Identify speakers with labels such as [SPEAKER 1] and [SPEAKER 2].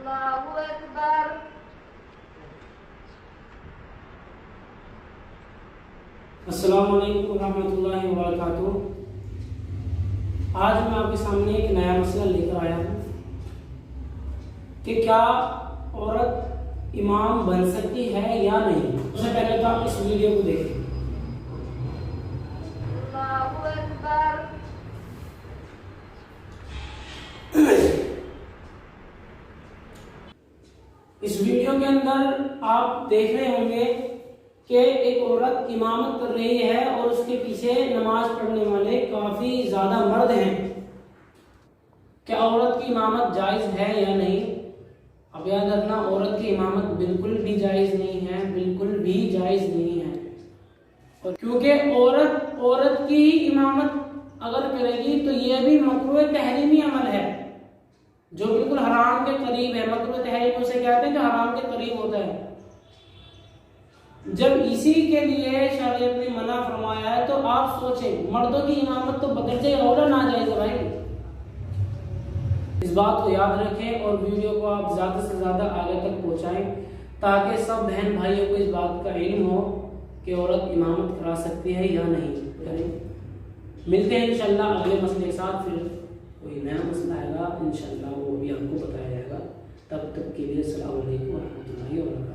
[SPEAKER 1] अल्लाहु अकबर।
[SPEAKER 2] अस्सलामु अलैकुम रहमतुल्लाहि व बरकातुहू। आज मैं आपके सामने एक नया मसला लेकर आया हूँ कि क्या औरत इमाम बन सकती है या नहीं। उससे पहले तो आप इस वीडियो को देखें।
[SPEAKER 1] अल्लाहु अकबर।
[SPEAKER 2] इस वीडियो के अंदर आप देख रहे होंगे कि एक औरत इमामत कर रही है और उसके पीछे नमाज पढ़ने वाले काफी ज्यादा मर्द हैं। क्या औरत की इमामत जायज है या नहीं? अब याद रखना, औरत की इमामत बिल्कुल भी जायज नहीं है, बिल्कुल भी जायज नहीं है। और क्योंकि औरत की इमामत अगर करेगी तो यह भी मकरूह तहरीमी अमल है, जो बिल्कुल हराम के करीब है। मकरूह तहरीम उसे कहते हैं जो हराम के करीब होता है। जब इसी के लिए शरीयत ने मना फरमाया है तो आप सोचें, मर्दों की इमामत तो बदरजे औला नाजायज है भाई। इस बात को याद रखें और वीडियो को आप ज्यादा से ज्यादा आगे तक पहुंचाएं ताकि सब बहन भाइयों को इस बात का इल्म हो कि औरत इमामत करा सकती है या नहीं। मिलते हैं इंशाल्लाह अगले मसले के साथ। फिर कोई नया मसला आएगा इंशाल्लाह, वो भी आपको बताया जाएगा। तब तक के लिए अस्सलाम वालेकुम व रहमतुल्लाहि व बरकातुहू।